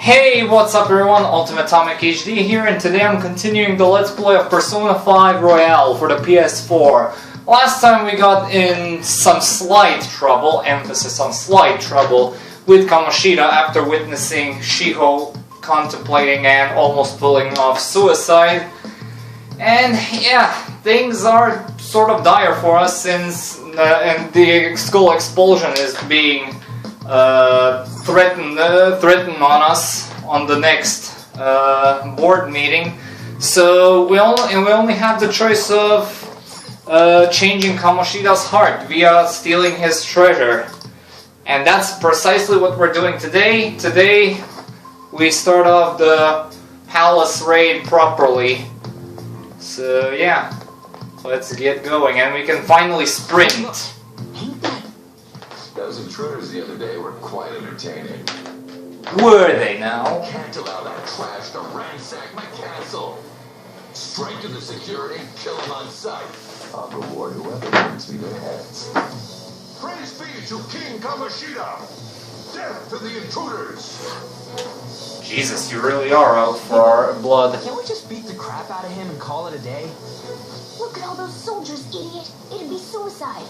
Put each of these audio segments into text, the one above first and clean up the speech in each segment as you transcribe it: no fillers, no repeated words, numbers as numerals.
Hey, what's up everyone, Ultimate Atomic HD here, and today I'm continuing the Let's Play of Persona 5 Royale for the PS4. Last time we got in some slight trouble, emphasis on slight trouble, with Kamoshida after witnessing Shiho contemplating and almost pulling off suicide. And yeah, things are sort of dire for us since the school expulsion is being threatened on us on the next board meeting. So we only have the choice of changing Kamoshida's heart via stealing his treasure, and that's precisely what we're doing today. Today we start off the palace raid properly. So yeah, let's get going, and we can finally sprint. Those intruders the other day were quite entertaining. Were they now? Can't allow that trash to ransack my castle. Straighten the security, kill them on sight. I'll reward whoever brings me their heads. Praise be to King Kamoshida! Death to the intruders! Jesus, you really are out for our blood. Can't we just beat the crap out of him and call it a day? Look at all those soldiers, idiot! It'd be suicide.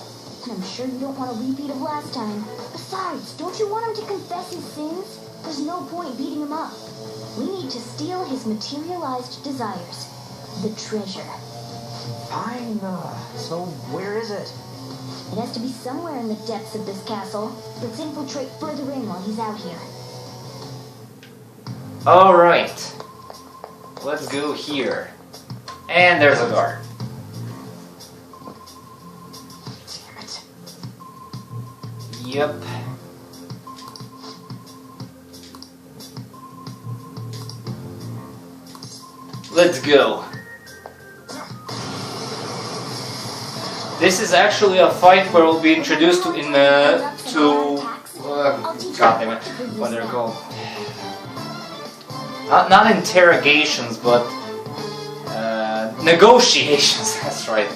And I'm sure you don't want a repeat of last time. Besides, don't you want him to confess his sins? There's no point beating him up. We need to steal his materialized desires. The treasure. Fine, so where is it? It has to be somewhere in the depths of this castle. Let's infiltrate further in while he's out here. Alright. Let's go here. And there's a guard. Yep. Let's go. This is actually a fight where we'll be introduced to God damn it, what they're called. Not interrogations, but negotiations. That's right.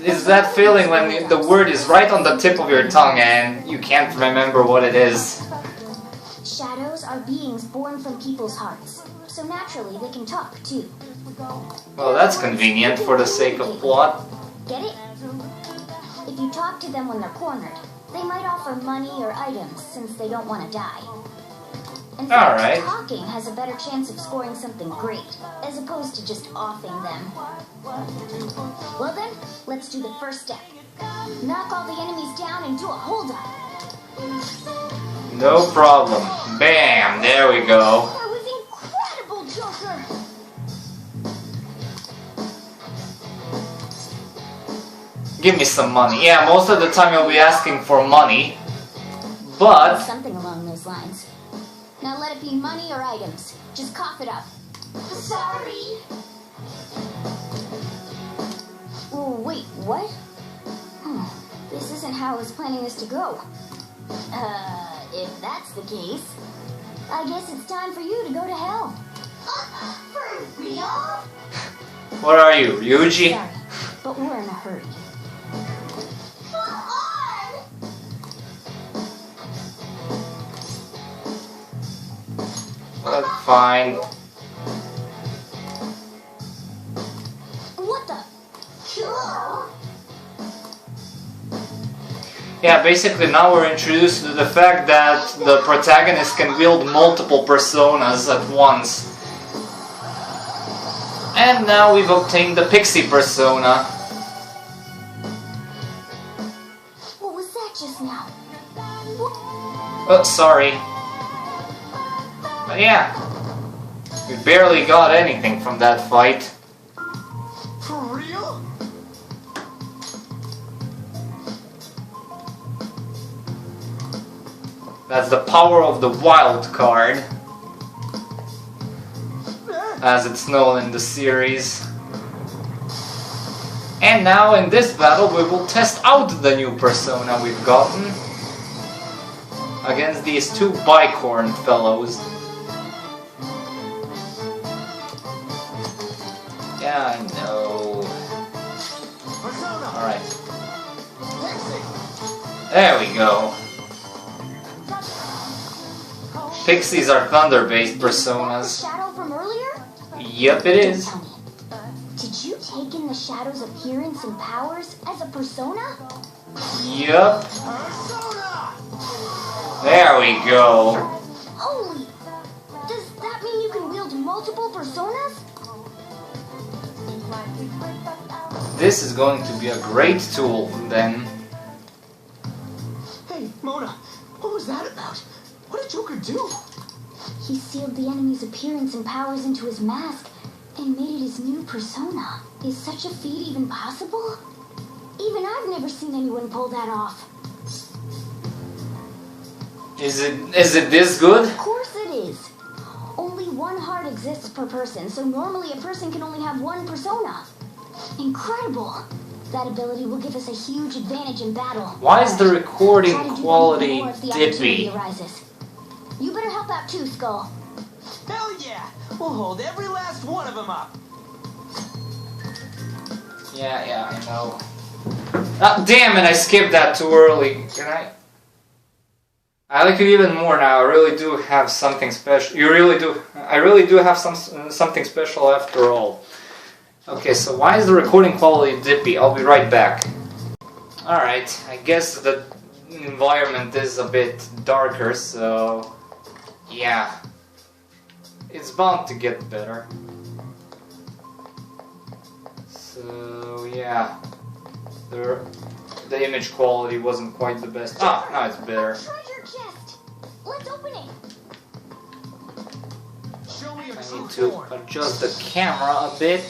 It's that feeling when the word is right on the tip of your tongue and you can't remember what it is. Shadows are beings born from people's hearts, so naturally they can talk too. Well, that's convenient for the sake of plot. Get it? If you talk to them when they're cornered, they might offer money or items since they don't want to die. In fact, Alright. Talking has a better chance of scoring something great, as opposed to just offing them. Well then, let's do the first step. Knock all the enemies down and do a hold-up. No problem. Bam! There we go. That was incredible, Joker! Give me some money. Yeah, most of the time you'll be asking for money, but Something along those lines. Now let it be money or items. Just cough it up. Sorry. Oh, wait, what? This isn't how I was planning this to go. If that's the case, I guess it's time for you to go to hell. For real? what are you, Ryuji? Sorry, but we're in a hurry. Come on! That's fine. What the? Cool. Yeah, basically now we're introduced to the fact that the protagonist can wield multiple personas at once. And now we've obtained the Pixie persona. What was that just now? What? Oh, sorry. But yeah, we barely got anything from that fight. For real? That's the power of the wild card, as it's known in the series. And now in this battle we will test out the new persona we've gotten against these two bicorn fellows. Yeah, I know. Alright. There we go. Pixies are thunder-based Is that the personas. shadow from earlier? Yep, it is. Tell me, did you take in the shadow's appearance and powers as a persona? Yep. There we go. Holy! Does that mean you can wield multiple personas? This is going to be a great tool then. Hey, Mona, what was that about? What did Joker do? He sealed the enemy's appearance and powers into his mask and made it his new persona. Is such a feat even possible? Even I've never seen anyone pull that off. Is it this good? Of course it is. Only one heart exists per person, so normally a person can only have one persona. Incredible! That ability will give us a huge advantage in battle. Why is the recording Try to do that quality even more if the opportunity dippy? arises. You better help out too, Skull. Hell yeah! We'll hold every last one of them up. Yeah, I know. Ah, damn it! I skipped that too early. Can I? I like it even more now. I really do have something special. You really do. I really do have something special after all. Okay, so why is the recording quality dippy? I'll be right back. Alright, I guess the environment is a bit darker, so yeah. It's bound to get better. So yeah. The image quality wasn't quite the best. Ah, now it's better. Treasure chest! Let's open it! Show me your I true need to form. adjust the camera a bit.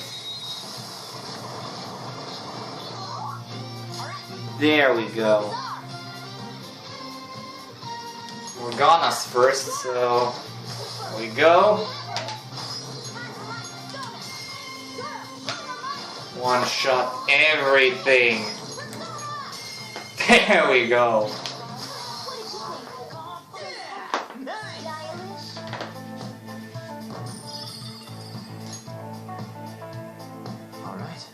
There we go. Morgana's first, so here we go. One shot everything. There we go. Alright.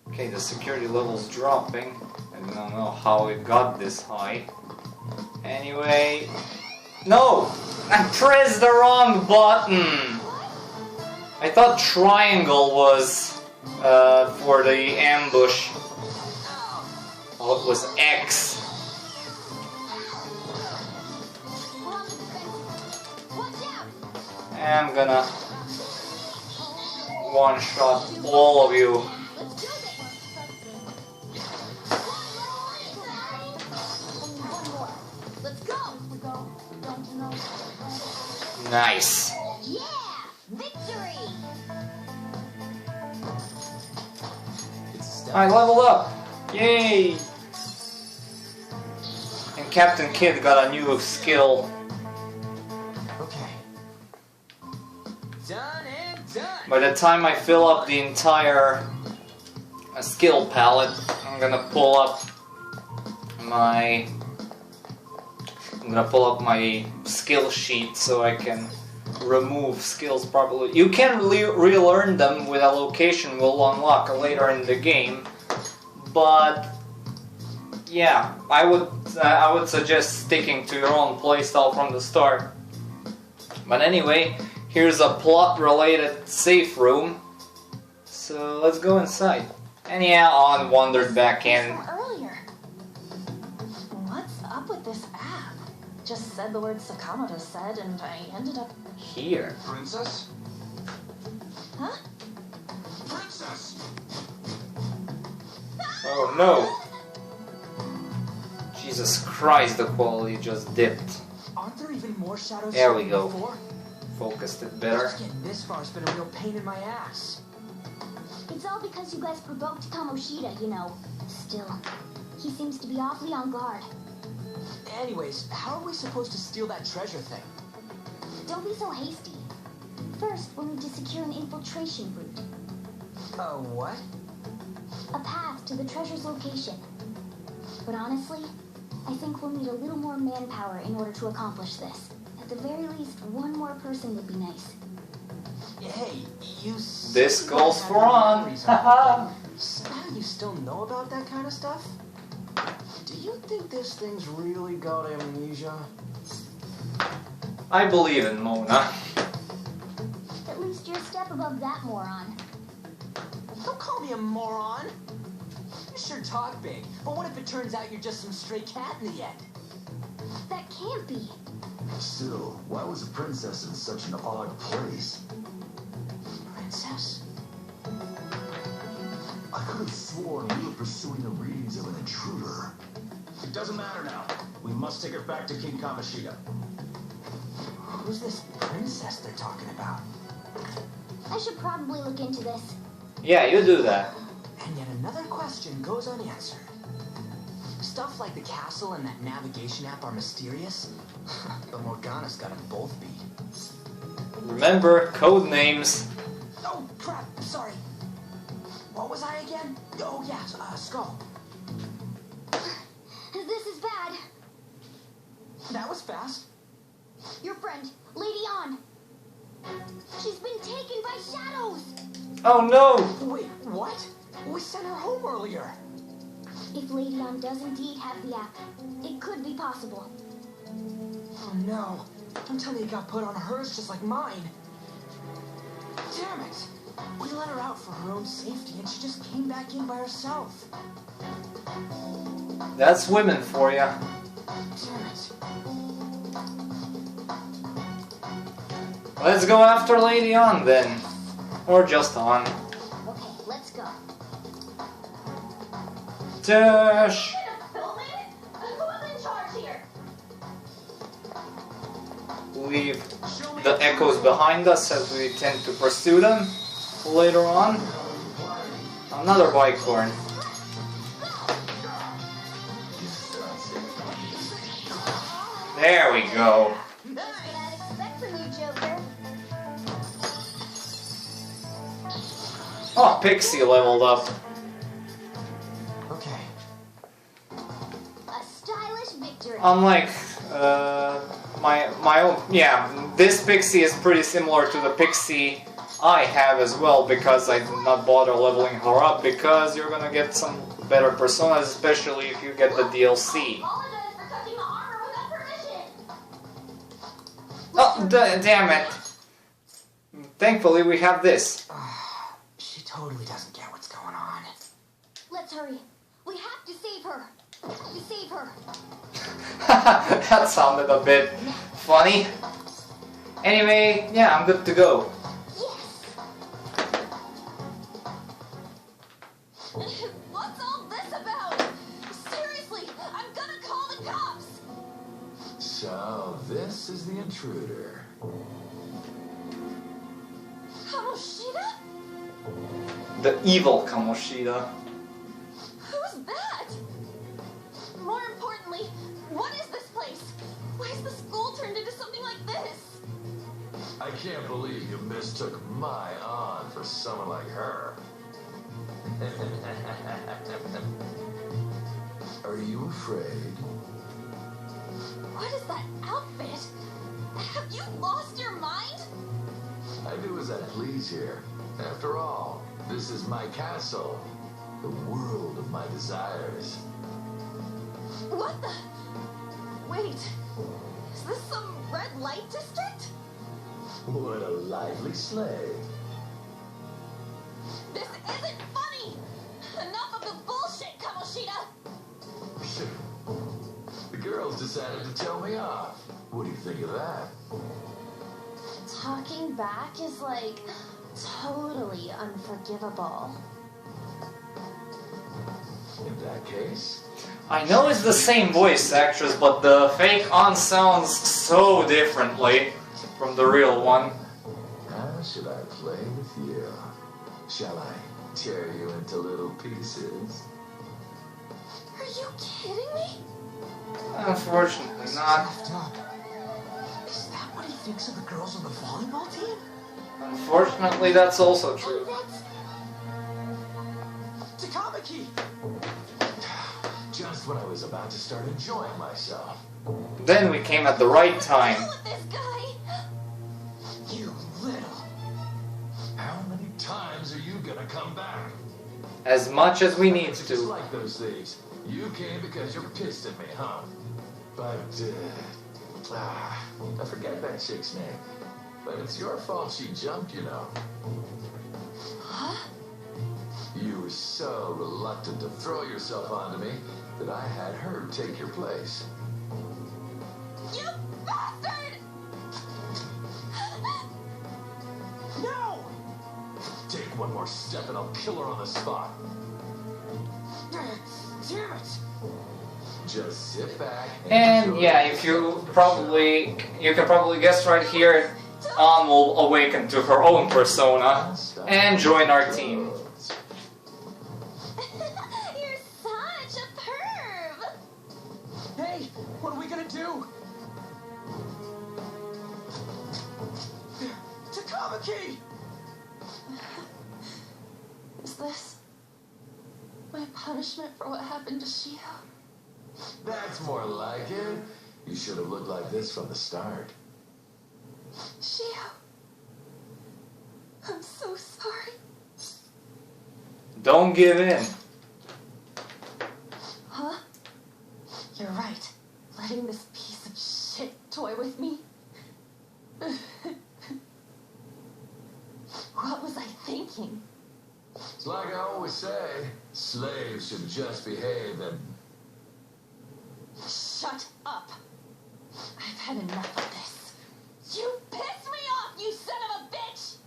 Okay, the security level's dropping. I don't know how it got this high. Anyway... No! I pressed the wrong button! I thought triangle was for the ambush. Oh, it was X. I'm gonna one-shot all of you. Nice. Yeah! Victory! I leveled up! Yay! And Captain Kidd got a new skill. Okay. Done and done. By the time I fill up the entire skill palette, I'm gonna pull up my skill sheet so I can remove skills properly. You can relearn them with a location we'll unlock later in the game, but yeah, I would suggest sticking to your own playstyle from the start. But anyway, here's a plot-related safe room, so let's go inside. And yeah, I wandered back in. Earlier. What's up with this app? Just said the word Sakamoto said, and I ended up. Here. Princess? Huh? Princess! Oh no! Jesus Christ, the quality just dipped. Aren't there even more shadows? There we than go. before? Focused it better. Just getting this far has been a real pain in my ass. It's all because you guys provoked Kamoshida, you know. Still, he seems to be awfully on guard. Anyways, how are we supposed to steal that treasure thing? Don't be so hasty. First, we'll need to secure an infiltration route. What? A path to the treasure's location. But honestly, I think we'll need a little more manpower in order to accomplish this. At the very least, one more person would be nice. Hey, you... This goes for on. Haha. Somehow you still know about that kind of stuff? Do you think this thing's really got amnesia? I believe in Mona. At least you're a step above that moron. Don't call me a moron. You sure talk big, but what if it turns out you're just some stray cat in the end? That can't be. Still, why was a princess in such an odd place? Princess? I could have sworn we were pursuing the readings of an intruder. It doesn't matter now. We must take her back to King Kamoshida. Who's this princess they're talking about? I should probably look into this. Yeah, you do that. And yet another question goes unanswered. Stuff like the castle and that navigation app are mysterious, but Morgana's got them both beat. Remember, code names. Oh, crap, sorry. What was I again? Oh, yeah, Skull. This is bad. That was fast. Your friend, Lady On. She's been taken by shadows. Oh no! Wait, what? We sent her home earlier. If Lady On does indeed have the app, it could be possible. Oh no. Don't tell me it got put on hers just like mine. Damn it. We let her out for her own safety and she just came back in by herself. That's women for ya. Damn it. Let's go after Lady On then. Or just On. Okay, let's go. Dash! Filming? Who's in charge here? Leave the echoes behind us as we tend to pursue them later on. Another bike horn. There we go. That's what I'd expect from you, Joker. Oh, Pixie leveled up. Okay. A stylish victory. Unlike my own, yeah, this Pixie is pretty similar to the Pixie I have as well, because I did not bother leveling her up, because you're gonna get some better personas, especially if you get the DLC. Apologize for touching the armor without permission. Oh, damn it. Thankfully we have this. She totally doesn't get what's going on. Let's hurry. We have to save her. To save her. That sounded a bit funny. Anyway, yeah, I'm good to go. What's all this about? Seriously, I'm gonna call the cops. So, this is the intruder. Kamoshida? The evil Kamoshida. Who's that? More importantly, what is this place? Why is the school turned into something like this? I can't believe you mistook my aunt for someone like her. Are you afraid? What is that outfit? Have you lost your mind? I do as I please here. After all, this is my castle, the world of my desires. What the? Wait, is this some red light district? What a lively sleigh. This isn't funny! Enough of the bullshit, Kamoshida! The girls decided to tell me off. What do you think of that? Talking back is like totally unforgivable. In that case, I know it's the same voice actress, but the fake On sounds so differently from the real one. how should I play with you? Shall I tear you into little pieces? Are you kidding me? Unfortunately not. Left up. Is that what he thinks of the girls on the volleyball team? Unfortunately, that's also true. Takamaki! Just when I was about to start enjoying myself. Then we came at the right time. Deal with this guy! You little... How many times are you gonna come back? As much as we need Just to. like those thieves. You came because you're pissed at me, huh? But, I forget that chick's name. But it's your fault she jumped, you know. Huh? You were so reluctant to throw yourself onto me that I had her take your place. You bastard! No! Take one more step and I'll kill her on the spot. Damn it! Just sit back And enjoy yeah, if you can probably guess right here, Ann will awaken to her own persona and join our team. You're such a perv! Hey, what are we gonna do? Takamaki! Is this my punishment for what happened to Shio? That's more like it. You should have looked like this from the start. Shio, I'm so sorry. Don't give in. Huh? You're right. Letting this piece of shit toy with me. What was I thinking? It's like I always say, slaves should just behave and... Shut up. I've had enough of this. You pissed me off, you son of a bitch!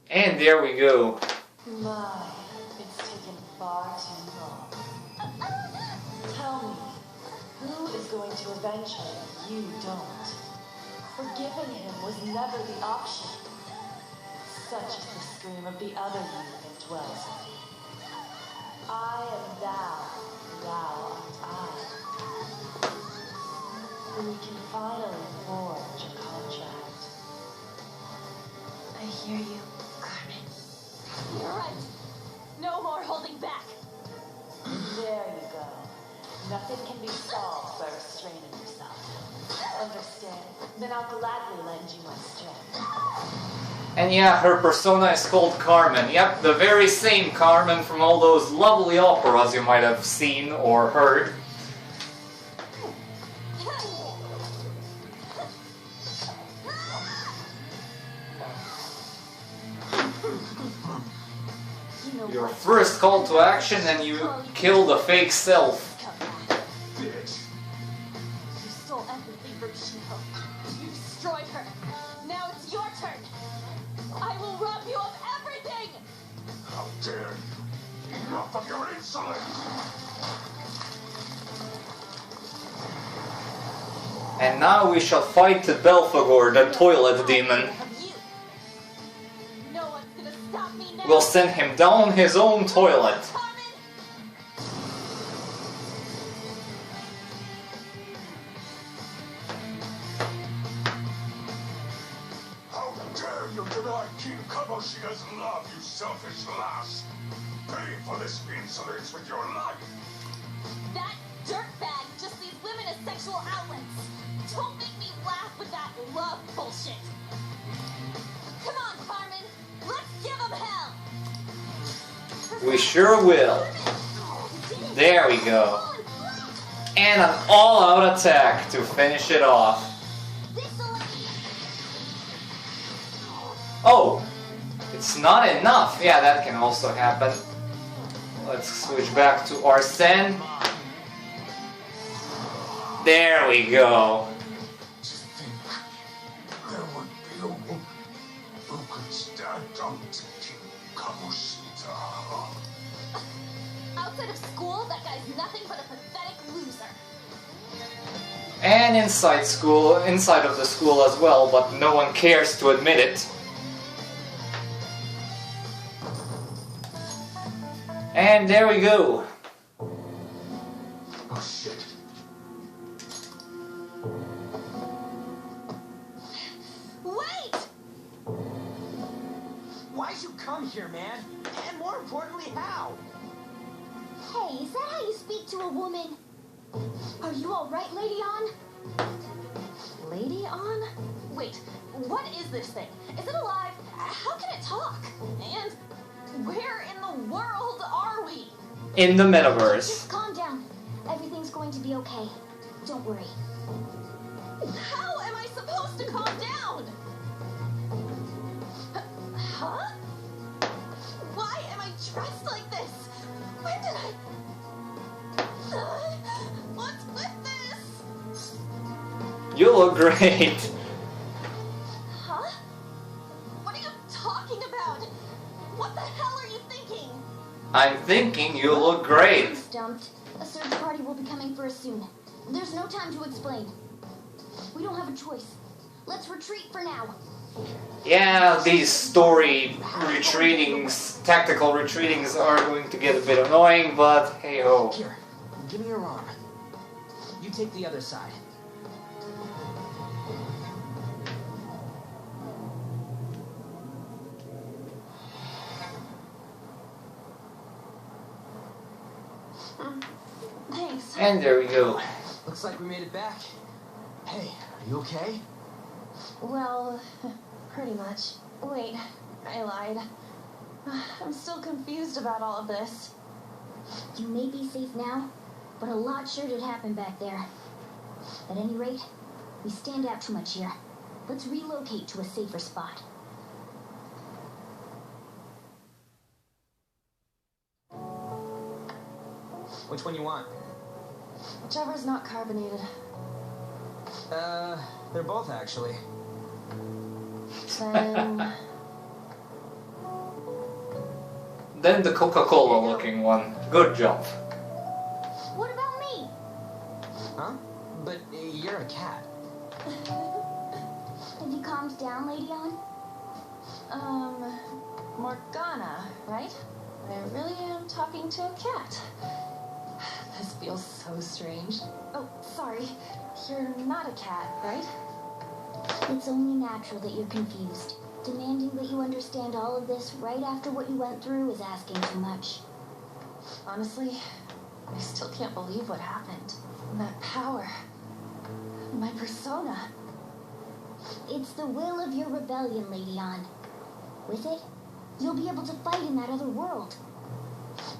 And there we go. My, it's taken far too long. Tell me, who is going to avenge her if you don't? Forgiving him was never the option. Such is the scream of the other you that dwells in me. I am thou, thou art I. We can finally forge a contract. I hear you, Carmen. You're right. No more holding back. There you go. Nothing can be solved by restraining yourself. Understand? Then I'll gladly lend you my strength. And yeah, her persona is called Carmen. Yep, the very same Carmen from all those lovely operas you might have seen or heard. Your first call to action and you kill the fake self. Bitch. You stole everything from Shio. You destroyed her. Now it's your turn. I will rob you of everything! How dare you! Enough of your insolence! And now we shall fight Belphegor, the toilet demon. No one's gonna stop me now. We'll send him down his own toilet. Carmen! How dare you deny King Kamoshida's love, you selfish lass! Pay for this insolence with your life! That dirtbag just sees women as sexual outlets. Don't make me laugh with that love bullshit. Come on, Carmen. Let's give him hell. We sure will. There we go. And an all-out attack to finish it off. Oh, it's not enough. Yeah, that can also happen. Let's switch back to Arsene. There we go. To think there would be a woman who could stand up to King Kamoshida. Outside of school, that guy's nothing but a pathetic loser. And inside of the school as well, but no one cares to admit it. And there we go. Oh shit. Wait! Why'd you come here, man? And more importantly, how? Hey, is that how you speak to a woman? Are you alright, Lady Ann? Lady On? Wait, what is this thing? Is it alive? How can it talk? And where in the world are we? In the metaverse. Just calm down. Everything's going to be okay. Don't worry. How am I supposed to calm down? Huh? Why am I dressed like this? When did I... What's with this? You look great. Huh? What are you talking about? What the hell are you thinking? I'm thinking you look great. Stumped. A search party will be coming for us soon. There's no time to explain. We don't have a choice. Let's retreat for now. Yeah, these story retreatings, tactical retreatings are going to get a bit annoying, but hey ho. Here, give me your arm. You take the other side. Thanks. And there we go. Looks like we made it back. Hey, are you okay? Well, pretty much. Wait, I lied. I'm still confused about all of this. You may be safe now, but a lot sure did happen back there. At any rate, we stand out too much here. Let's relocate to a safer spot. Which one you want? Whichever's not carbonated. They're both actually. Then... Then the Coca-Cola looking one. Good jump. What about me? Huh? But you're a cat. Have you calmed down, Lady On? Morgana, right? I really am talking to a cat. This feels so strange. Oh, sorry. You're not a cat, right? It's only natural that you're confused. Demanding that you understand all of this right after what you went through is asking too much. Honestly, I still can't believe what happened. That power. My persona. It's the will of your rebellion, Lady On. With it, you'll be able to fight in that other world.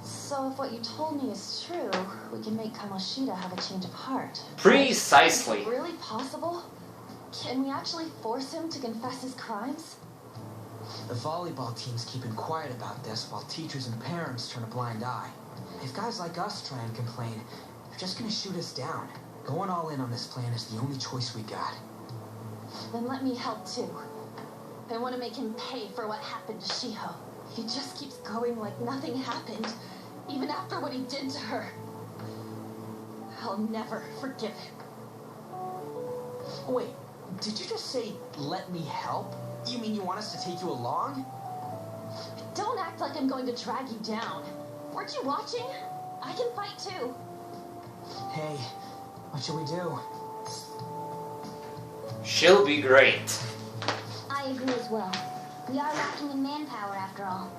So if what you told me is true, we can make Kamoshida have a change of heart. Precisely. Is it really possible? Can we actually force him to confess his crimes? The volleyball team's keeping quiet about this while teachers and parents turn a blind eye. If guys like us try and complain, they're just gonna shoot us down. Going all in on this plan is the only choice we got. Then let me help too. I want to make him pay for what happened to Shiho. He just keeps going like nothing happened, even after what he did to her. I'll never forgive him. Wait, did you just say, let me help? You mean you want us to take you along? Don't act like I'm going to drag you down. Weren't you watching? I can fight too. Hey, what should we do? She'll be great. I agree as well. We are lacking in manpower after all.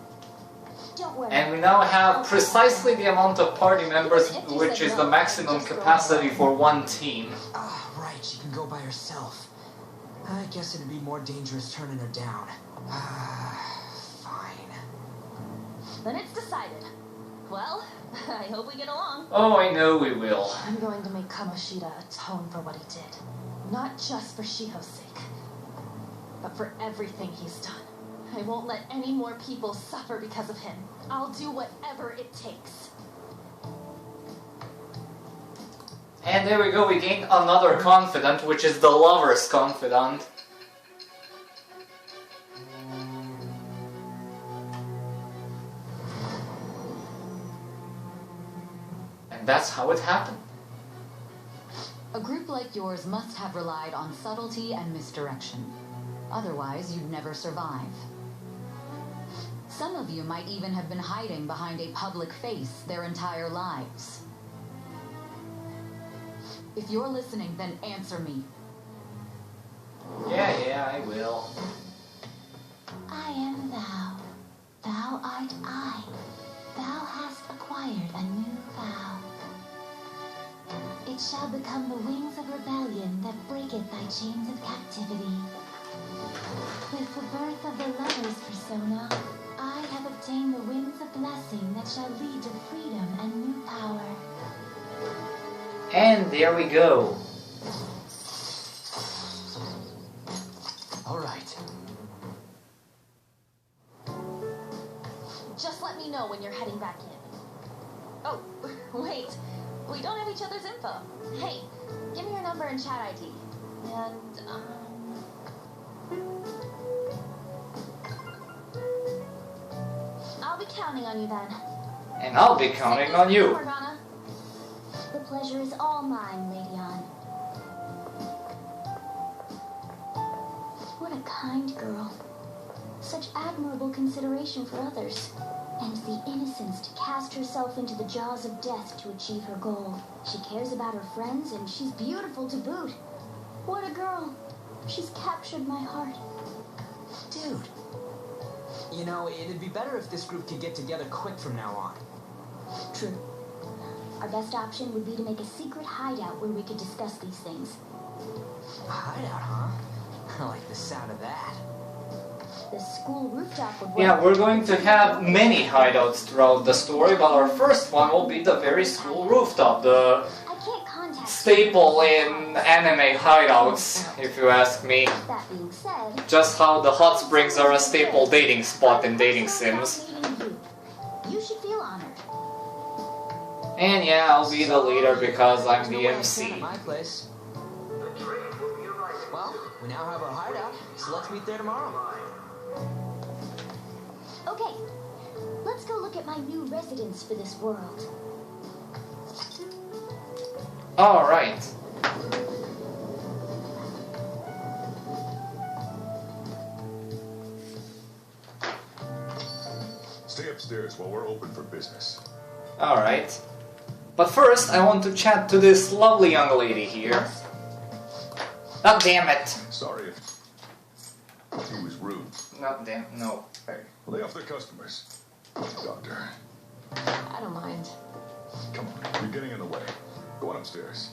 Don't worry. And we now have precisely the amount of party members, which is the maximum capacity for one team. Ah, right, she can go by herself. I guess it'd be more dangerous turning her down. Fine. Then it's decided. Well, I hope we get along. Oh, I know we will. I'm going to make Kamoshida atone for what he did. Not just for Shiho's sake, but for everything he's done. I won't let any more people suffer because of him. I'll do whatever it takes. And there we go, we gained another confidant, which is the lover's confidant. And that's how it happened. A group like yours must have relied on subtlety and misdirection. Otherwise, you'd never survive. Some of you might even have been hiding behind a public face their entire lives. If you're listening, then answer me. Yeah, I will. I am thou. Thou art I. Thou hast acquired a new vow. It shall become the wings of rebellion that breaketh thy chains of captivity. With the birth of the lover's persona, I have obtained the winds of blessing that shall lead to freedom and new power. And there we go. other's info. Hey, give me your number and chat ID. And, I'll be counting on you then. And I'll be counting on you. Morgana. The pleasure is all mine, Lady Anne. What a kind girl. Such admirable consideration for others. And the innocence to cast herself into the jaws of death to achieve her goal. She cares about her friends, and she's beautiful to boot. What a girl. She's captured my heart. Dude. You know, it'd be better if this group could get together quick from now on. True. Our best option would be to make a secret hideout where we could discuss these things. A hideout, huh? I like the sound of that. The school rooftop would work. Yeah, we're going to have many hideouts throughout the story, but our first one will be the very school rooftop, the I can't contact staple in anime hideouts, if you ask me. That being said, Just how the hot springs are a staple dating spot in dating sims. You should feel honored. And yeah, I'll be the leader because I'm the At MC. my place. Well, we now have our hideout, so let's meet there tomorrow. Okay, let's go look at my new residence for this world. Alright. Stay upstairs while we're open for business. Alright. But first, I want to chat to this lovely young lady here. Oh, damn it. Sorry if he was rude. Not damn, no. Lay off the customers. Doctor, I don't mind. come on. You're getting in the way. Go on upstairs.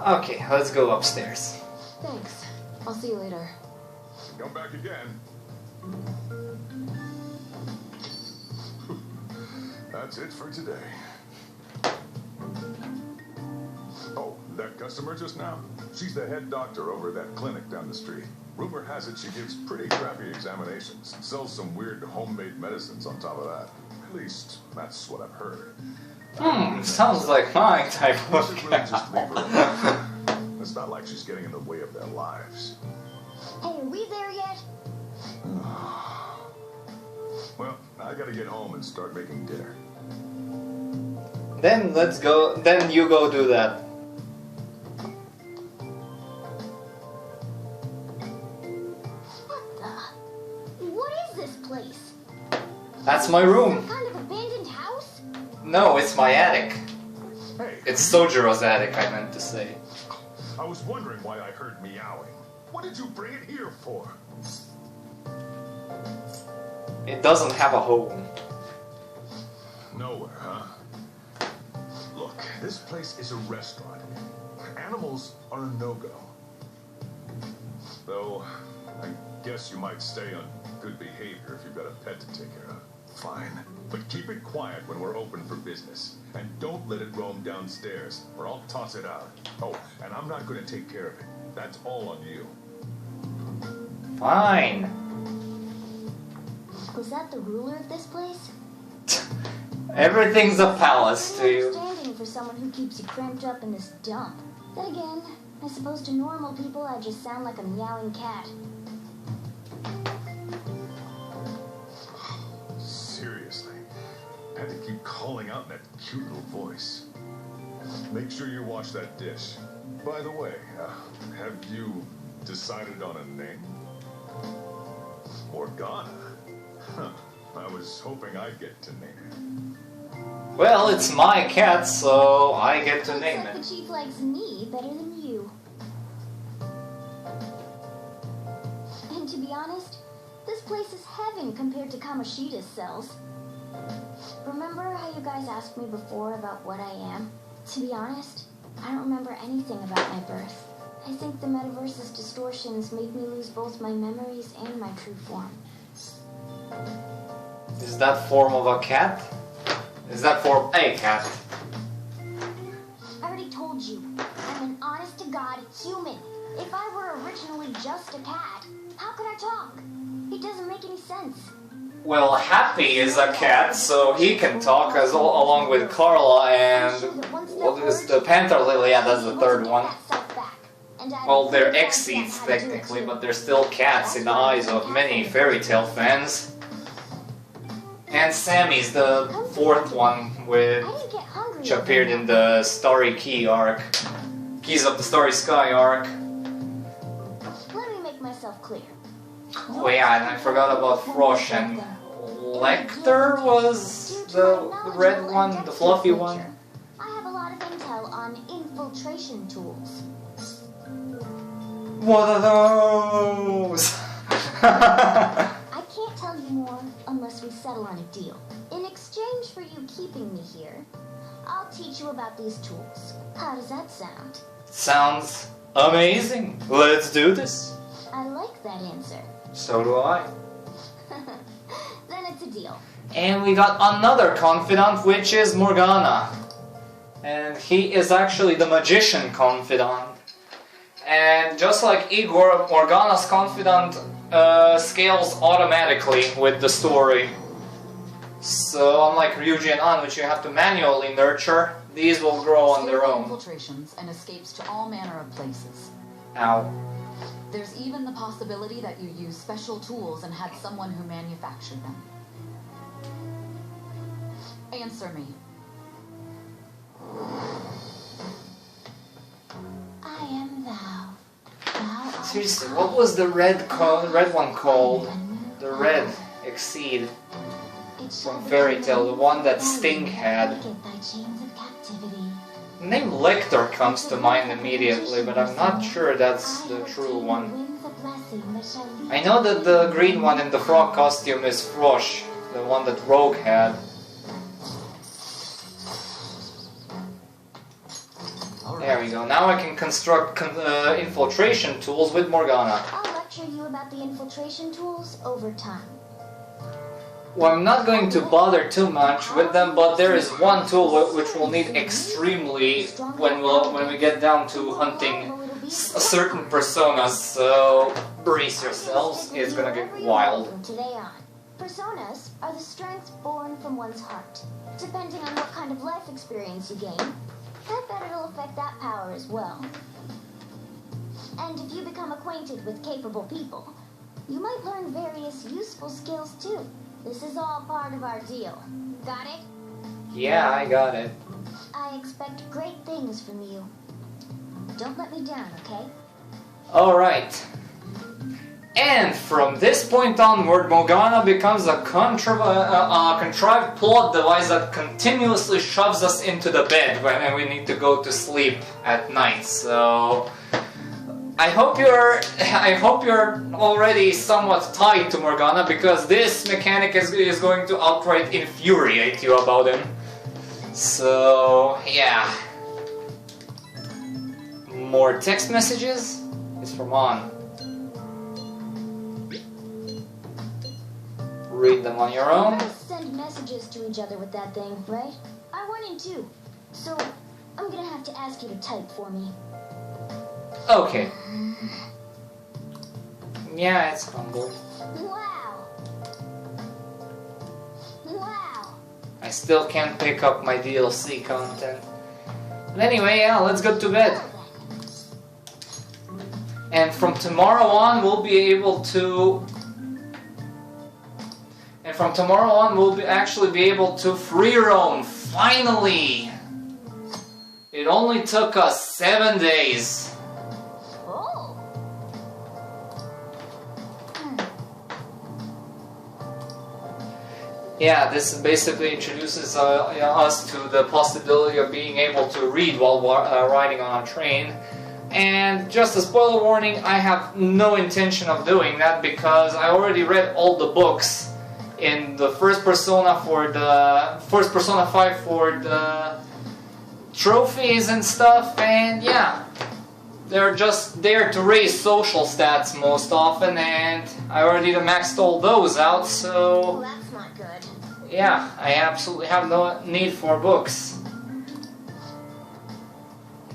Okay, let's go upstairs. Thanks. I'll see you later. Come back again. That's it for today. Oh, that customer just now? She's the head doctor over at that clinic down the street. Rumor has it she gives pretty crappy examinations and sells some weird homemade medicines on top of that. At least, that's what I've heard. Sounds like my type We of should really just leave her cat. alone. It's not like she's getting in the way of their lives. Hey, are we there yet? Well, I gotta get home and start making dinner. Then let's go, then you go do that. What is this place? That's my room. Some kind of abandoned house? No, it's my attic. Hey, It's Sojiro's attic, I meant to say. I was wondering why I heard meowing. What did you bring it here for? It doesn't have a home. Nowhere, huh? Look, this place is a restaurant. Animals are a no-go. Though, I guess you might stay on good behavior if you've got a pet to take care of. Fine. But keep it quiet when we're open for business. And don't let it roam downstairs, or I'll toss it out. Oh, and I'm not going to take care of it. That's all on you. Fine. Was that the ruler of this place? Everything's a palace to you. Understanding for someone who keeps you cramped up in this dump. Then again, I suppose to normal people I just sound like a meowing cat. Seriously. Had to keep calling out in that cute little voice. Make sure you wash that dish. By the way, have you decided on a name? Morgana? Huh. I was hoping I'd get to name it. Well, it's my cat, so I get to Looks name like it. the chief likes me better than you. And to be honest, this place is heaven compared to Kamoshida's cells. Remember how you guys asked me before about what I am? To be honest, I don't remember anything about my birth. I think the metaverse's distortions made me lose both my memories and my true form. Is that form of a cat? Is that form a cat? I already told you, I'm an honest-to-God human. If I were originally just a cat, how could I talk? It doesn't make any sense. well, Happy is a cat, so he can talk along with Carla and what is the Panther Lily? Yeah, that's the third one. Well, they're exceeds technically, but they're still cats in the eyes of many fairy tale fans. And Sammy's the fourth one, which appeared in the Starry Key arc. Keys of the Starry Sky arc. Let me make myself clear. Oh yeah, and I forgot about Frosh and Lector was the red one, the fluffy one. I have a lot of intel on infiltration tools. What are those? I can't tell you more unless we settle on a deal. In exchange for you keeping me here, I'll teach you about these tools. How does that sound? Sounds amazing. Let's do this. I like that answer. So do I. Then it's a deal. And we got another confidant, which is Morgana. And he is actually the magician confidant. And just like Igor, Morgana's confidant scales automatically with the story. So unlike Ryuji and An, which you have to manually nurture, these will grow on their own. Infiltrations and escapes to all manner of places. Ow. There's even the possibility that you use special tools and had someone who manufactured them. Answer me. I am thou. Thou Seriously, what was the red one called? The red Exceed from Fairy Tale, the one that Sting had. The name Lector comes to mind immediately, but I'm not sure that's the true one. I know that the green one in the frog costume is Frosh, the one that Rogue had. There we go. Now I can construct infiltration tools with Morgana. I'll lecture you about the infiltration tools over time. Well, I'm not going to bother too much with them, but there is one tool which we'll need extremely when we get down to hunting certain personas, so brace yourselves, it's gonna get wild. From today on, personas are the strengths born from one's heart. Depending on what kind of life experience you gain, I bet it'll affect that power as well. And if you become acquainted with capable people, you might learn various useful skills too. This is all part of our deal. Got it? Yeah, I got it. I expect great things from you. Don't let me down, okay? Alright. And from this point onward, Morgana becomes a contrived plot device that continuously shoves us into the bed when we need to go to sleep at night. So I hope you're already somewhat tied to Morgana, because this mechanic is going to outright infuriate you about him. So yeah. More text messages? It's from On. Read them on your own. We both send messages to each other with that thing, right? I went in too. So I'm gonna have to ask you to type for me. Okay. Yeah, it's humble. Wow. Wow. I still can't pick up my DLC content. But anyway, yeah, let's go to bed. And from tomorrow on, we'll be able to... And from tomorrow on, we'll actually be able to free roam, finally! It only took us 7 days. Oh. Yeah, this basically introduces us to the possibility of being able to read while riding on a train. And just a spoiler warning, I have no intention of doing that because I already read all the books in the first Persona 5 for the trophies and stuff, and yeah, they're just there to raise social stats most often, and I already maxed all those out, so Well, that's not good. yeah, I absolutely have no need for books.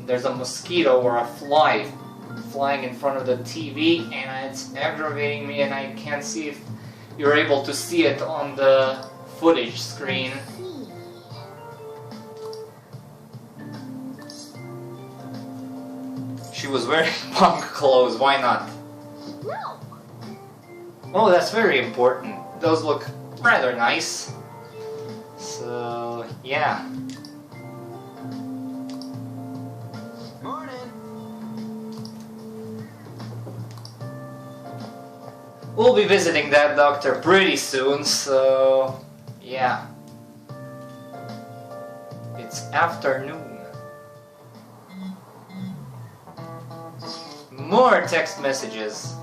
There's a mosquito or a fly flying in front of the TV, and it's aggravating me, and I can't see if you're able to see it on the footage screen. She was wearing punk clothes, why not? No. Oh, that's very important. Those look rather nice. So, yeah. Morning. We'll be visiting that doctor pretty soon, so yeah. It's afternoon. More text messages.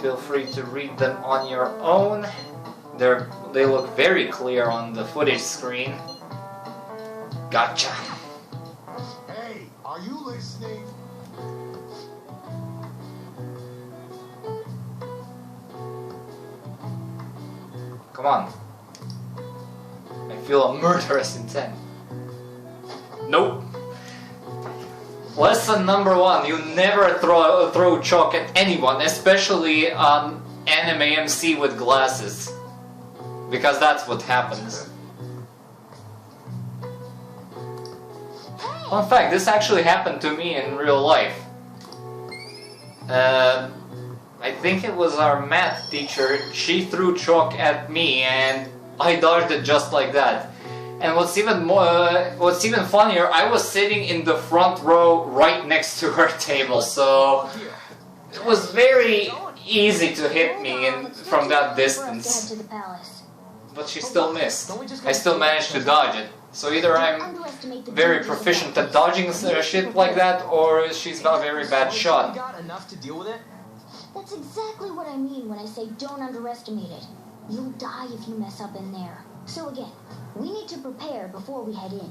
Feel free to read them on your own. They look very clear on the footage screen. Gotcha. Hey, are you listening? Come on. I feel a murderous intent. Nope. Lesson number 1, you never throw chalk at anyone, especially an anime MC with glasses. Because that's what happens. Fun fact, this actually happened to me in real life. I think it was our math teacher. She threw chalk at me and I dodged it just like that. And what's even funnier, I was sitting in the front row right next to her table, so it was very easy to hit me from that distance. But she still missed. I still managed to dodge it. So either I'm very proficient at dodging shit like that, or she's got a very bad shot. Got enough to deal with it? That's exactly what I mean when I say don't underestimate it. You'll die if you mess up in there. So again, we need to prepare before we head in.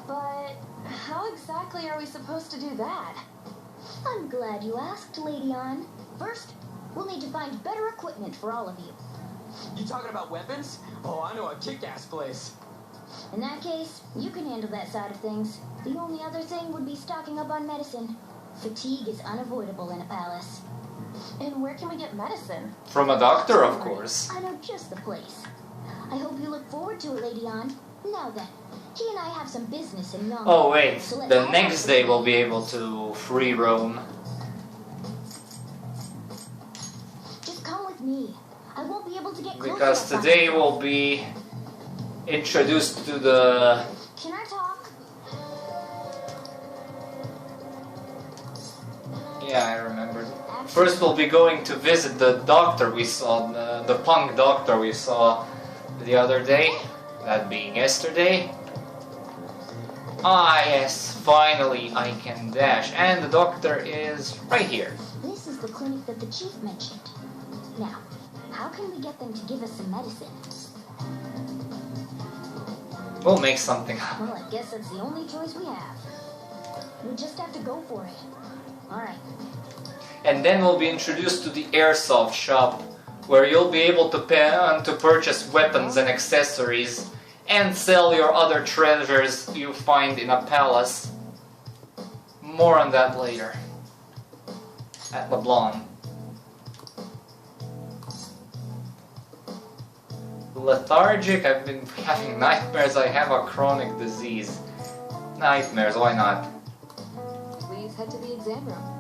But how exactly are we supposed to do that? I'm glad you asked, Lady On. First, we'll need to find better equipment for all of you. You talking about weapons? Oh, I know a kick-ass place. In that case, you can handle that side of things. The only other thing would be stocking up on medicine. Fatigue is unavoidable in a palace. And where can we get medicine? From a doctor, of course. I know just the place. I hope you look forward to it, Lady On. Now then, he and I have some business in Yonge. Oh wait, So let's the head next out. day we'll be able to free roam. Just come with me. I won't be able to get close Because enough today on we'll be introduced to the... Can I talk? Yeah, I remember. First we'll be going to visit the doctor we saw, the punk doctor we saw the other day. That being yesterday. Ah yes, finally I can dash. And the doctor is right here. This is the clinic that the chief mentioned. Now, how can we get them to give us some medicine? We'll make something happen. Well, I guess that's the only choice we have. We just have to go for it. Alright. And then we'll be introduced to the airsoft shop, where you'll be able to purchase weapons and accessories and sell your other treasures you find in a palace. More on that later. At LeBlanc. Lethargic? I've been having nightmares. I have a chronic disease. Nightmares, why not? Please head to the exam room.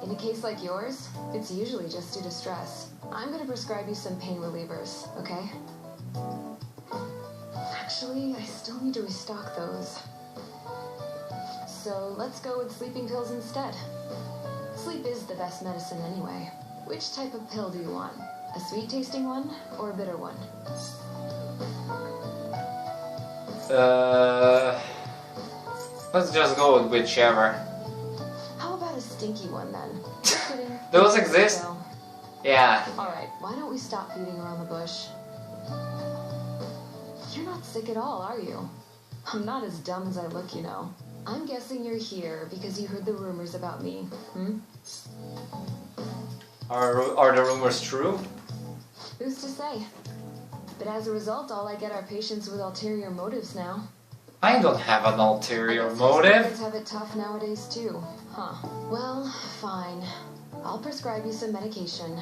In a case like yours, it's usually just due to stress. I'm going to prescribe you some pain relievers, okay? Actually, I still need to restock those. So let's go with sleeping pills instead. Sleep is the best medicine anyway. Which type of pill do you want? A sweet-tasting one or a bitter one? Let's just go with whichever. How about a stinky one then? Just kidding. Those exist? So, Yeah. alright, why don't we stop beating around the bush? You're not sick at all, are you? I'm not as dumb as I look, you know. I'm guessing you're here because you heard the rumors about me, hmm? Are the rumors true? Who's to say? But as a result, all I get are patients with ulterior motives now. I don't have an ulterior Kids motive. have it tough nowadays too, huh? Well, fine. I'll prescribe you some medication.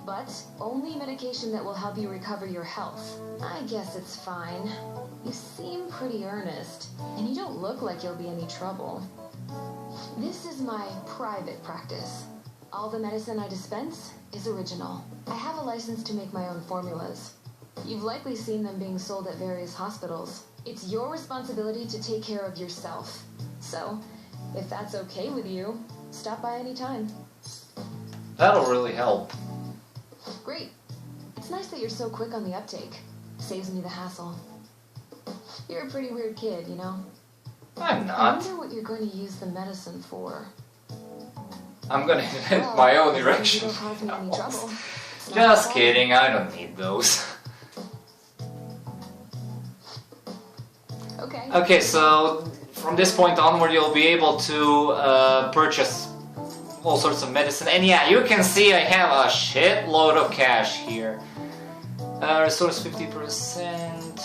But only medication that will help you recover your health. I guess it's fine. You seem pretty earnest, and you don't look like you'll be any trouble. This is my private practice. All the medicine I dispense is original. I have a license to make my own formulas. You've likely seen them being sold at various hospitals. It's your responsibility to take care of yourself. So, if that's okay with you, stop by any time. That'll really help. Great. It's nice that you're so quick on the uptake. Saves me the hassle. You're a pretty weird kid, you know? I'm I not. wonder what you're going to use the medicine for. I'm gonna invent my own as long as erection. you don't cause me any trouble. It's not Just a problem. kidding, I don't need those. Okay. Okay, so from this point onward you'll be able to purchase all sorts of medicine. And yeah, you can see I have a shitload of cash here. Resource 50%,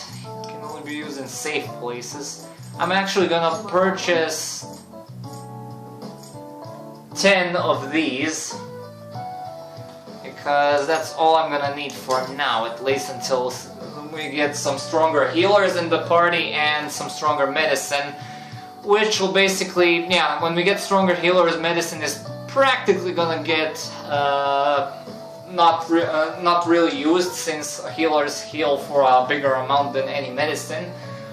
can only be used in safe places. I'm actually gonna purchase 10 of these, because that's all I'm gonna need for now, at least until we get some stronger healers in the party and some stronger medicine, which will basically, yeah, when we get stronger healers, medicine is practically gonna get not really used, since healers heal for a bigger amount than any medicine.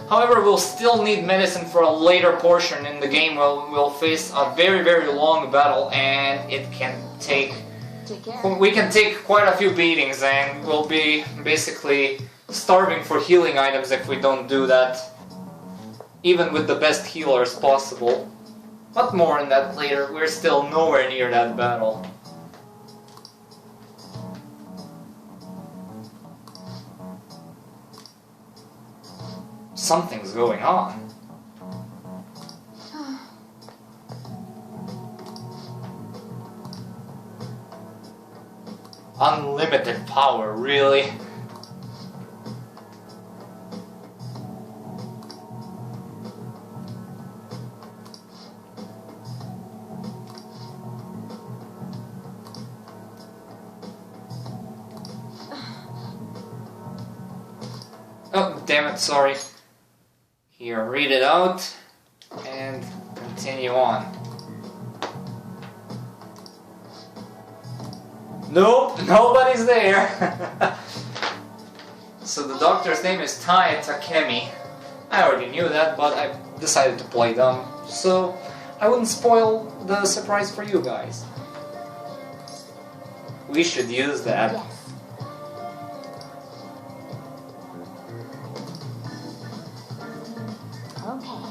However, we'll still need medicine for a later portion in the game where we'll face a very, very long battle, and it can take... Take care. We can take quite a few beatings, and we'll be basically starving for healing items if we don't do that, even with the best healers possible. But more on that later, we're still nowhere near that battle. Something's going on. Unlimited power, really? Oh, damn it, sorry. Here, read it out and continue on. Nope, nobody's there. So the doctor's name is Tai Takemi. I already knew that, but I decided to play dumb, so I wouldn't spoil the surprise for you guys. We should use that. Yes. Okay.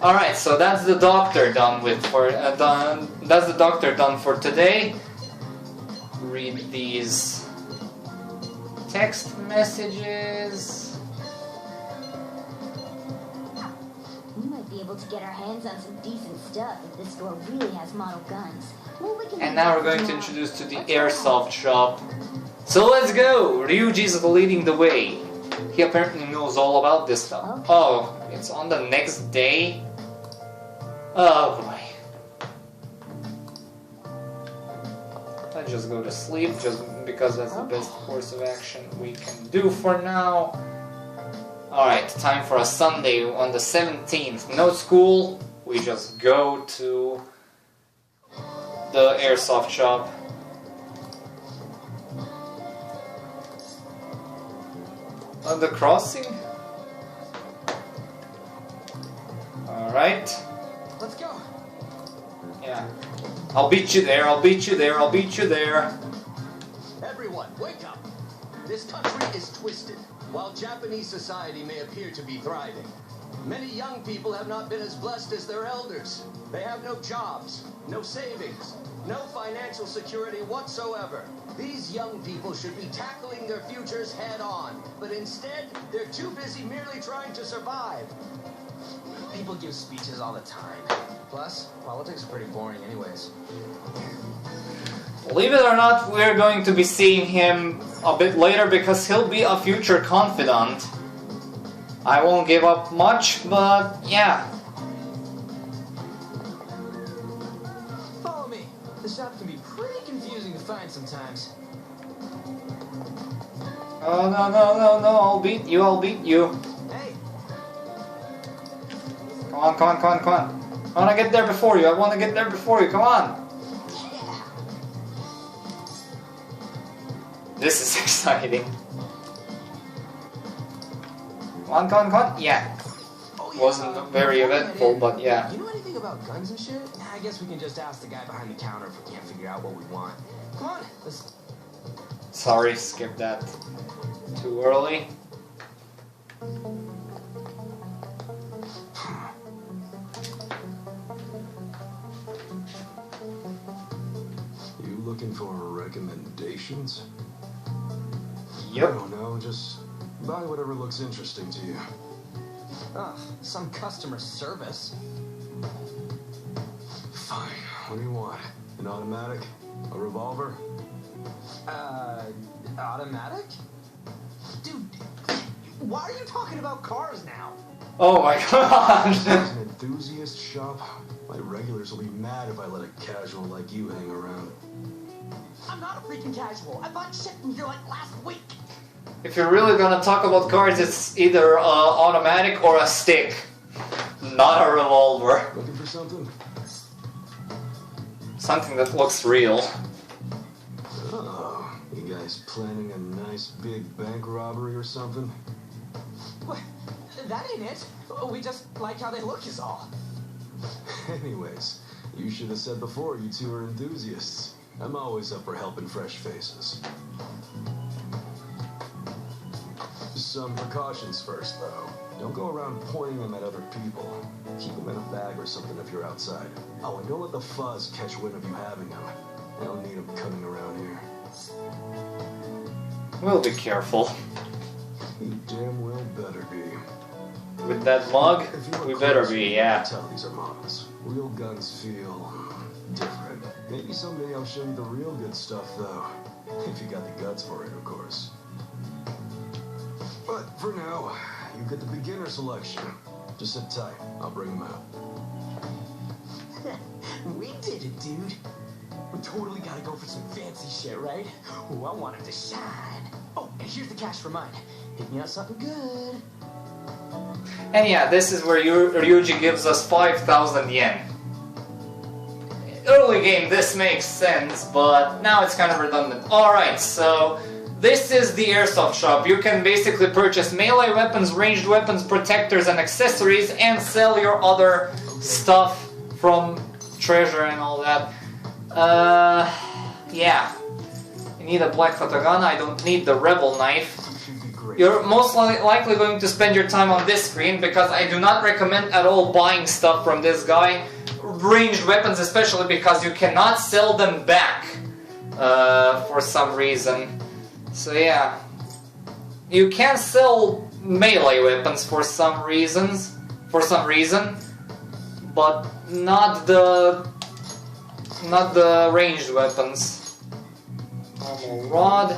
Alright, so that's the doctor done with for that's the doctor done for today. Read these text messages. We might be able to get our hands on some decent stuff if this store really has model guns. Well, we can And do now that we're going to tomorrow. introduce to the Let's go. airsoft shop. So let's go! Ryuji's leading the way. He apparently knows all about this stuff. Okay. Oh, it's on the next day? Oh boy. Let's just go to sleep, just because that's the best course of action we can do for now. Alright, time for a Sunday on the 17th. No school, we just go to the airsoft shop. On the crossing? Alright. Let's go. Yeah. I'll beat you there, I'll beat you there, I'll beat you there. Everyone, wake up! This country is twisted. While Japanese society may appear to be thriving, many young people have not been as blessed as their elders. They have no jobs, no savings, no financial security whatsoever. These young people should be tackling their futures head on, but instead, they're too busy merely trying to survive. People give speeches all the time. Plus, politics are pretty boring anyways. Believe it or not, we're going to be seeing him a bit later because he'll be a future confidant. I won't give up much, but yeah. Follow me. The shop can be pretty confusing to find sometimes. Oh, no, I'll beat you, Hey, Come on. I wanna get there before you, come on. This is exciting. Come on. Yeah. oh, yeah, Wasn't very eventful, but yeah. You know anything about guns and shit? I guess we can just ask the guy behind the counter if we can't figure out what we want. Come on, let's... Sorry, skip that. Too early. You looking for recommendations? I Yep. don't know, just buy whatever looks interesting to you. Ugh, some customer service. Fine, what do you want? An automatic? A revolver? Automatic? Dude, why are you talking about cars now? Oh my god. It's an enthusiast shop. My regulars will be mad if I let a casual like you hang around. I'm not a freaking casual. I bought shit from here like last week. If you're really gonna talk about cars, it's either automatic or a stick. Not a revolver. Looking for something? Something that looks real. Oh, you guys planning a nice big bank robbery or something? What? That ain't it. We just like how they look is all. Anyways, you should have said before you two are enthusiasts. I'm always up for helping fresh faces. Some precautions first, though. Don't go around pointing them at other people. Keep them in a bag or something if you're outside. Oh, and don't let the fuzz catch wind of you having them. I don't need them coming around here. We'll be careful. You damn well better be. With that mug, If you were we better close, be, you yeah. can tell these are models. Real guns feel different. Maybe someday I'll show you the real good stuff, though. If you got the guts for it, of course. But for now, you get the beginner selection. Just sit tight. I'll bring them out. We did it, dude. We totally gotta go for some fancy shit, right? Ooh, I want it to shine. Oh, and here's the cash for mine. Hit me out something good. And yeah, this is where Ryuji gives us 5,000 yen. Early game, this makes sense, but now it's kind of redundant. Alright, so this is the airsoft shop. You can basically purchase melee weapons, ranged weapons, protectors, and accessories, and sell your other stuff from treasure and all that. Yeah. You need a black katana, I don't need the rebel knife. You're most likely going to spend your time on this screen, because I do not recommend at all buying stuff from this guy. Ranged weapons especially, because you cannot sell them back for some reason. So yeah. You can sell melee weapons for some reason, but not the ranged weapons. Normal rod.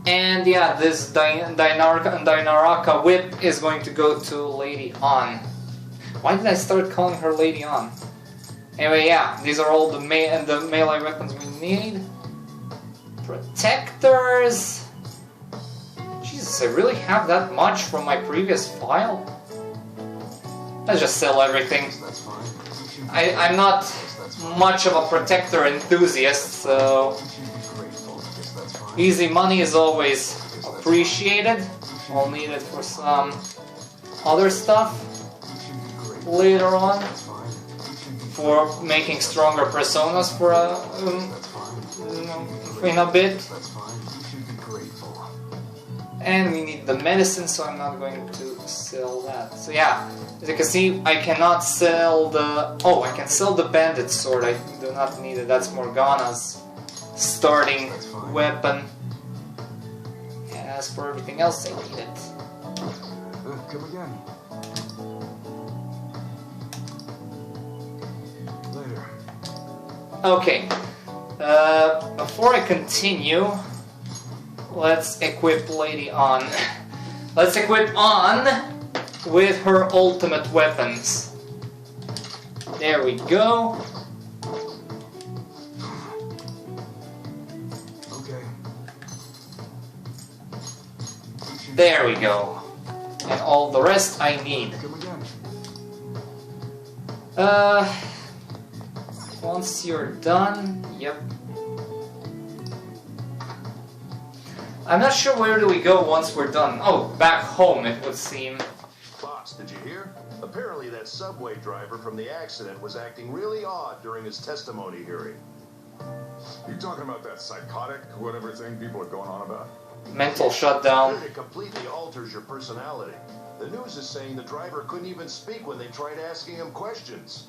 And yeah, this Dynaraka whip is going to go to Lady On. Why did I start calling her Lady On? Anyway, yeah, these are all the melee weapons we need. Protectors. Jesus, I really have that much from my previous file? Let's just sell everything. That's fine. I'm not much of a protector enthusiast, so easy money is always appreciated. I'll need it for some other stuff later on, for making stronger personas for in a bit. And we need the medicine, so I'm not going to sell that. So yeah, as you can see, I cannot sell the... Oh, I can sell the bandit sword. I do not need it. That's Morgana's starting weapon. And as for everything else, I need it. Come again. Later. Okay. Before I continue, let's equip Lady On. Let's equip on with her ultimate weapons. There we go. Okay. There we go. And all the rest I need. Come again. Once you're done, yep. I'm not sure where do we go once we're done. Oh, back home it would seem. Boss, did you hear? Apparently that subway driver from the accident was acting really odd during his testimony hearing. You talking about that psychotic, whatever thing people are going on about? Mental shutdown. It completely alters your personality. The news is saying the driver couldn't even speak when they tried asking him questions.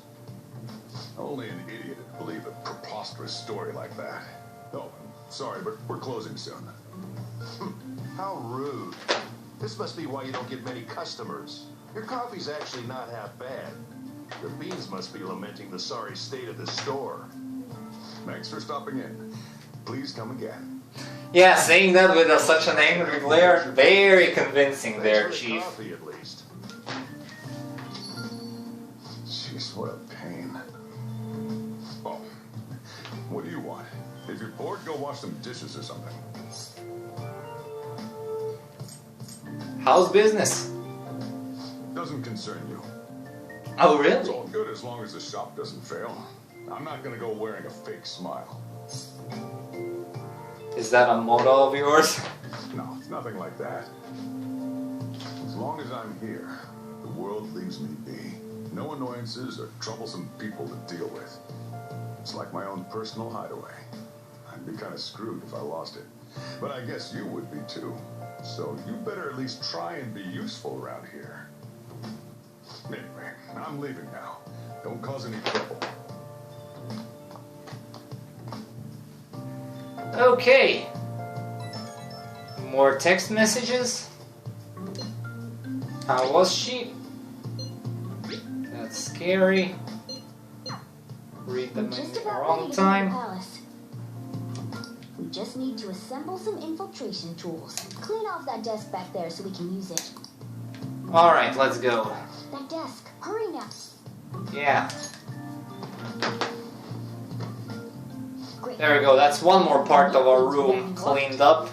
Only an idiot would believe a preposterous story like that. Oh, sorry, but we're closing soon. How rude. This must be why you don't get many customers. Your coffee's actually not half bad. The beans must be lamenting the sorry state of the store. Thanks for stopping in. Please come again. Yeah, saying that with such an angry glare, very convincing there, Thanks for the Chief. coffee, at least. Jeez, what a pain. Oh, what do you want? If you're bored, go wash some dishes or something. How's business? Doesn't concern you. Oh, It's really? all good as long as the shop doesn't fail. I'm not gonna go wearing a fake smile. Is that a motto of yours? No, it's nothing like that. As long as I'm here, the world leaves me be. No annoyances or troublesome people to deal with. It's like my own personal hideaway. I'd be kind of screwed if I lost it. But I guess you would be too. So you better at least try and be useful around here. Anyway, I'm leaving now. Don't cause any trouble. Okay. More text messages. How was she? That's scary. Read them Just in the about wrong ready to go to the time. palace. We just need to assemble some infiltration tools. Clean off that desk back there so we can use it. Alright, let's go. That desk. Hurry now. Yeah. Great. There we go. That's one more part of our room cleaned up.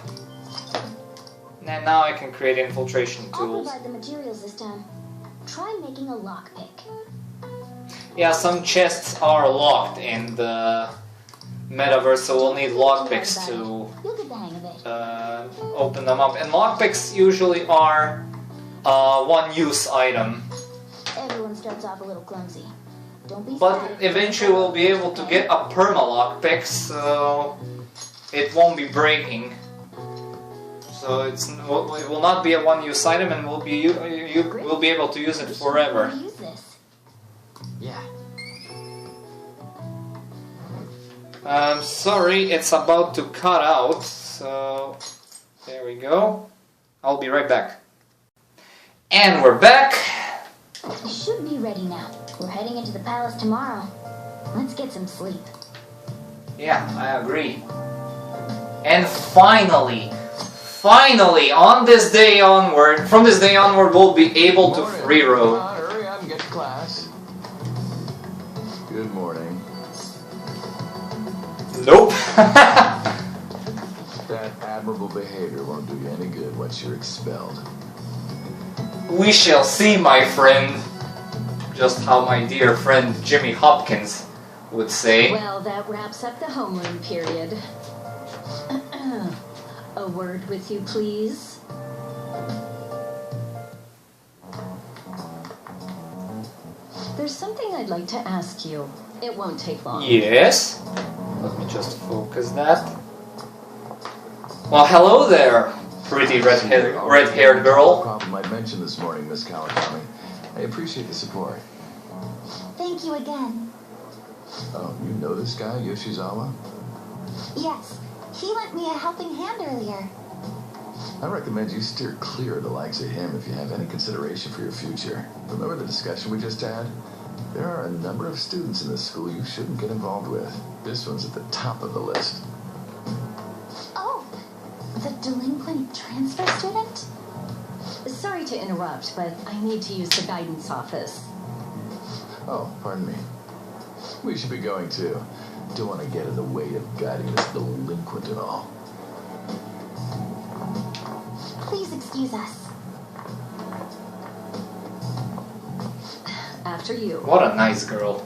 And now I can create infiltration I'll tools. provide the materials this time. Try making a lockpick. Yeah, some chests are locked in the metaverse, so we'll need lockpicks to You'll get the hang of it. open them up. And lockpicks usually are one-use item. Everyone starts off a little clumsy. Don't be But sad. eventually we'll be able to get a perma lockpick, so it won't be breaking. So it will not be a one-use item, and we'll be able to use it forever. Use this. Yeah. Sorry, it's about to cut out, so there we go. I'll be right back. And we're back. You should be ready now. We're heading into the palace tomorrow. Let's get some sleep. Yeah, I agree. And finally, on this day onward, from this day onward, we'll be able to free roam. Come on, hurry up and get to class. Good morning. Nope. That admirable behavior won't do you any good once you're expelled. We shall see, my friend. Just how my dear friend Jimmy Hopkins would say. Well, that wraps up the homeroom period. A word with you, please. There's something I'd like to ask you. It won't take long. Yes. Let me just focus that. Well, hello there, pretty red-haired girl. Problem I mentioned this morning, Miss Kawakami. I appreciate the support. Thank you again. Oh, you know this guy, Yoshizawa? Yes, he lent me a helping hand earlier. I recommend you steer clear of the likes of him if you have any consideration for your future. Remember the discussion we just had? There are a number of students in this school you shouldn't get involved with. This one's at the top of the list. Oh, the delinquent transfer student? Sorry to interrupt, but I need to use the guidance office. Oh, pardon me. We should be going too. Don't want to get in the way of guiding this delinquent and all. Please excuse us. After you. What a nice girl.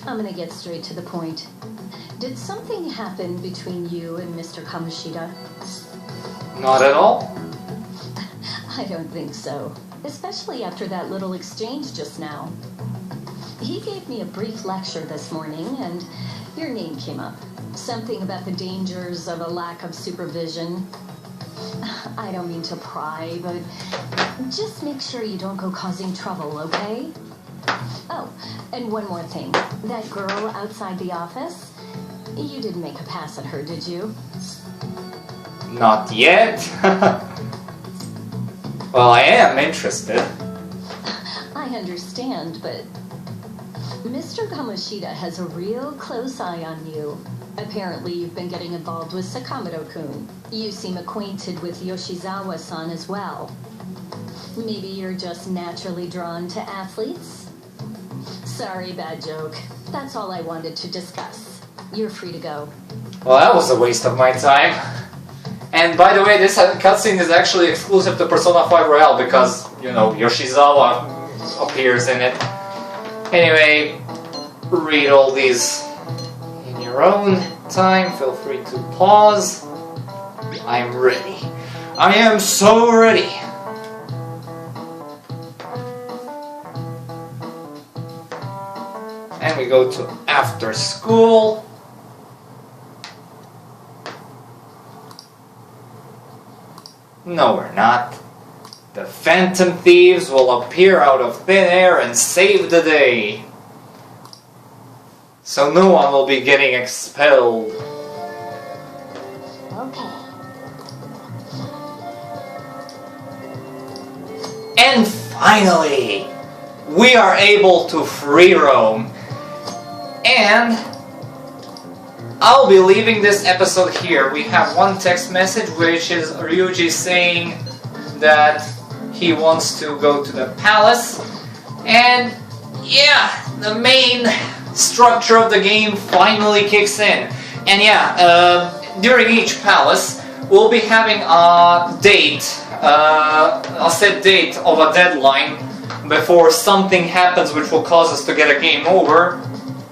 I'm gonna get straight to the point. Did something happen between you and Mr. Kamoshida? Not at all. I don't think so. Especially after that little exchange just now. He gave me a brief lecture this morning, and your name came up. Something about the dangers of a lack of supervision. I don't mean to pry, but just make sure you don't go causing trouble, okay? Oh, and one more thing. That girl outside the office, you didn't make a pass at her, did you? Not yet. Well, I am interested. I understand, but Mr. Kamoshida has a real close eye on you. Apparently, you've been getting involved with Sakamoto-kun. You seem acquainted with Yoshizawa-san as well. Maybe you're just naturally drawn to athletes? Sorry, bad joke. That's all I wanted to discuss. You're free to go. Well, that was a waste of my time. And by the way, this cutscene is actually exclusive to Persona 5 Royale because, you know, Yoshizawa appears in it. Anyway, read all these in your own time. Feel free to pause. I am ready. I am so ready. And we go to after school. No, we're not. The Phantom Thieves will appear out of thin air and save the day. So no one will be getting expelled. Okay. And finally, we are able to free roam. And I'll be leaving this episode here. We have one text message, which is Ryuji saying that he wants to go to the palace. And yeah, the main structure of the game finally kicks in. And yeah, during each palace, we'll be having a date, a set date of a deadline before something happens which will cause us to get a game over.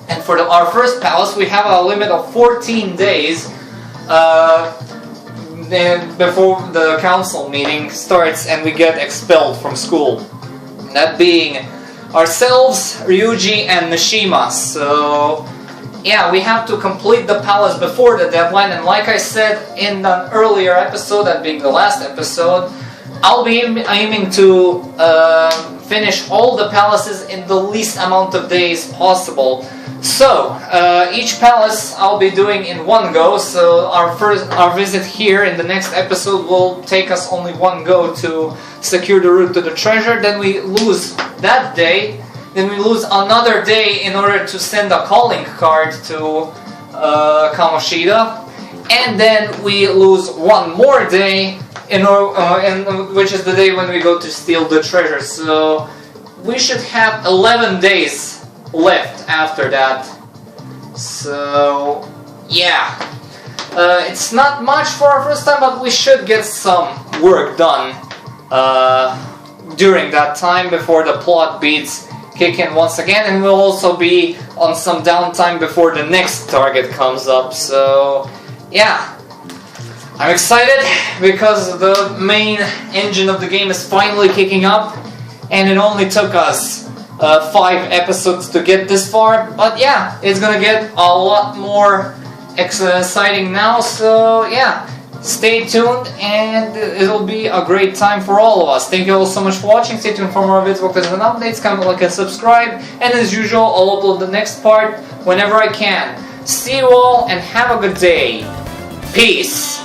And for our first palace, we have a limit of 14 days before the council meeting starts and we get expelled from school. That being ourselves, Ryuji, and Mishima. So yeah, we have to complete the palace before the deadline, and like I said in an earlier episode, that being the last episode, I'll be aiming to finish all the palaces in the least amount of days possible. So, each palace I'll be doing in one go, so our visit here in the next episode will take us only one go to secure the route to the treasure, then we lose that day, then we lose another day in order to send a calling card to Kamoshida, and then we lose one more day, which is the day when we go to steal the treasure, so we should have 11 days left after that. So yeah, it's not much for our first time, but we should get some work done during that time before the plot beats kick in once again, and we'll also be on some downtime before the next target comes up. So yeah, I'm excited because the main engine of the game is finally kicking up, and it only took us 5 episodes to get this far, but yeah, it's gonna get a lot more exciting now, so yeah, stay tuned and it'll be a great time for all of us. Thank you all so much for watching. Stay tuned for more videos, and updates, comment, like, and subscribe, and as usual, I'll upload the next part whenever I can. See you all and have a good day. Peace!